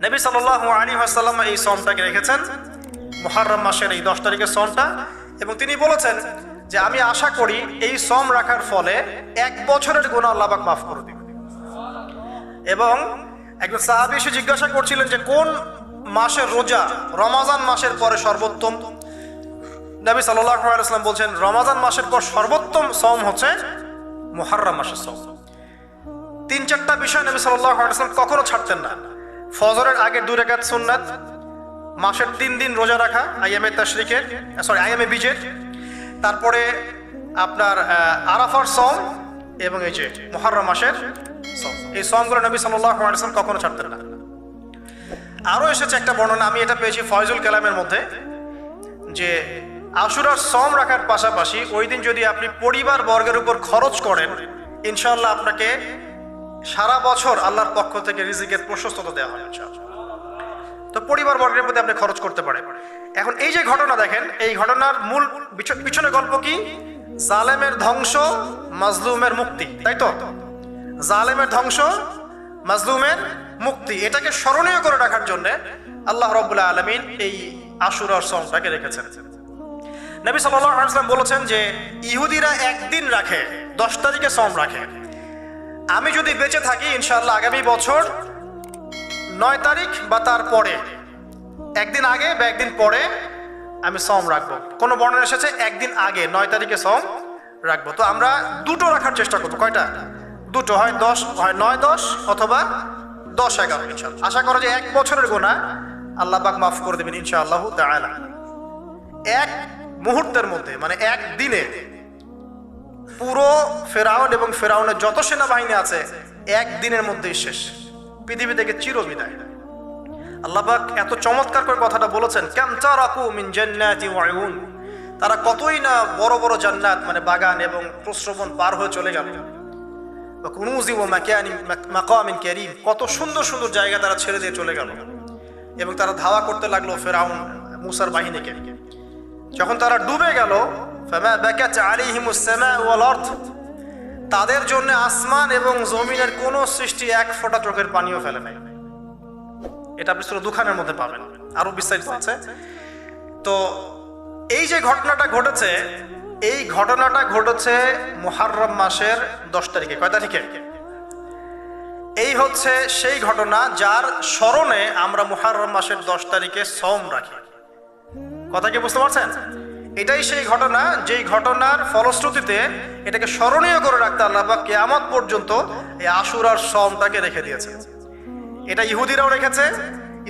নবী সাল্লাল্লাহু আলাইহি ওয়াসাল্লাম এই সওমটাকে রেখেছেন, মুহররম মাসের এই 10 তারিখের সওমটা, এবং তিনি বলেছেন যে আমি আশা করি এই সওম রাখার ফলে 1 বছরের গুনাহ আল্লাহ পাক মাফ করে দিবেন। এবং একজন সাহাবী এসে জিজ্ঞাসা করছিলেন যে কোন মাসের রোজা রমাজান মাসের পরে সর্বোত্তম। নবী সাল্লাল্লাহু আলাইহি ওয়াসাল্লাম বলছেন রমাজান মাসের পর সর্বোত্তম সওম হচ্ছে মুহররম মাসের সওম। 3-4টা বিষয় নবী সাল্লাল্লাহু আলাইহি ওয়াসাল্লাম কখনো ছাড়তেন না। ফজরের আগে 2 রাকাত সুন্নাত, মাসের 3 দিন রোজা রাখা আইয়ামে বীজের, তারপরে আপনার আরাফার সওম, এবং এই যে মুহররম মাসের সওম। এই সওমগুলো নবী সাল্লাল্লাহু আলাইহি ওয়াসাল্লাম কখনো ছাড়তেন না। আরও এসেছে একটা বর্ণনা, আমি এটা পেয়েছি ফয়জুল কালামের মধ্যে, যে আশুরার সওম রাখার পাশাপাশি ওই দিন যদি আপনি পরিবার বর্গের উপর খরচ করেন, ইনশাআল্লাহ আপনাকে সারা বছর আল্লাহর পক্ষ থেকে রিজিকের প্রশস্ততা দেওয়া হয় ইনশাআল্লাহ। তো পরিবার বর্গের প্রতি আপনি খরচ করতে পারেন। এখন এই যে ঘটনা দেখেন, এই ঘটনার মূল পিছনে গল্প কি? জালেমের ধ্বংস, মাজলুমের মুক্তি, তাই তো? জালেমের ধ্বংস, মাজলুমের মুক্তি, এটাকে স্মরণীয় করে রাখার জন্য আল্লাহ রাব্বুল আলামিন এই আশুরার সওমটাকে রেখেছেন। নবী সাল্লাল্লাহু আলাইহি ওয়াসাল্লাম বলেছেন যে ইহুদিরা একদিন রাখে, 10 তারিখে সওম রাখে। আমি যদি বেঁচে থাকি ইনশাআল্লাহ আগামী বছর 9 তারিখ বা তার পরে, একদিন আগে বা একদিন পরে আমি সওম রাখবো। কোনো বর্ণনা এসেছে একদিন আগে 9 তারিখে সওম রাখবো। তো আমরা 2টো রাখার চেষ্টা করবো। কয়টা? 2টো, হয় 9-10 অথবা 10-11 ইনশাআল্লাহ। আশা করো যে 1 বছরের গুনাহ আল্লাহ পাক মাফ করে দেবেন ইনশাআল্লাহু তাআলা। এক মুহূর্তের মধ্যে, মানে এক দিনে পুরো ফেরাউন এবং ফেরাউনের যত সেনাবাহিনী আছে একদিনের মধ্যেই শেষ, পৃথিবী থেকে চিরবিদায়। আল্লাহ পাক এত চমৎকার করে কথাটা বলেছেন, কাম তারাকু মিন জান্নাতি ওয়া উয়ুন, তারা কতই না বড় বড় জান্নাত মানে বাগান এবং প্রস্রবণ পার হয়ে চলে গেল। ওয়া কুনুজি ওয়া মাকামিন কারীম, কত সুন্দর সুন্দর জায়গা তারা ছেড়ে দিয়ে চলে গেল। এবং তারা ধাওয়া করতে লাগলো ফেরাউন মুসার বাহিনীকে। যখন তারা ডুবে গেল, ফামা বাকাত আলাইহিমুস সামাউ ওয়াল আরদ, তাদের জন্য আসমান এবং জমিনের কোন সৃষ্টি 1 ফোঁটা চোখের পানিও ফেলে নাই। এটা আপনি সূরা দুখানের মধ্যে পাবেন, আরো বিস্তারিত আছে। তো এই যে ঘটনাটা ঘটেছে, এই ঘটনাটা ঘটেছে মুহররম মাসের 10 তারিখে। কয় তারিখে? এই হচ্ছে সেই ঘটনা যার স্মরণে আমরা মুহররম মাসের 10 তারিখে সওম রাখি। কথা কি বুঝতে পারছেন? এটাই সেই ঘটনা, যেই ঘটনার ফলশ্রুতিতে এটাকে স্মরণীয় করে রাখতে আল্লাহ পাক কিয়ামত পর্যন্ত এই আশুরার সওমটাকে রেখে দিয়েছে। এটা ইহুদিরাও রেখেছে,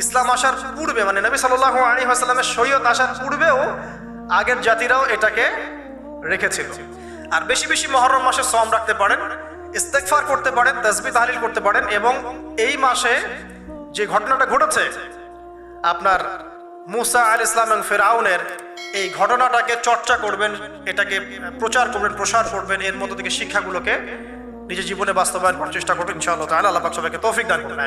ইসলাম আসার পূর্বে, মানে নবী সাল্লাল্লাহু আলাইহি ওয়াসাল্লামের শরীয়ত আসার পূর্বেও আগের জাতিরাও এটাকে রেখেছিল। আর বেশি বেশি মুহররম মাসে সওম রাখতে পারেন, ইস্তেগফার করতে পারেন, তাসবিহ তাহলিল করতে পারেন। এবং এই মাসে যে ঘটনাটা ঘটেছে আপনার মুসা আলাইহিস সালাম এবং ফেরাউনের, এই ঘটনাটাকে চর্চা করবেন, এটাকে প্রচার করবেন, প্রসার করবেন, এর মধ্য থেকে শিক্ষাগুলোকে নিজের জীবনে বাস্তবায়ন করার চেষ্টা করবেন ইনশাআল্লাহ তাআলা। আল্লাহ পাক সবাইকে তৌফিক দান করুন।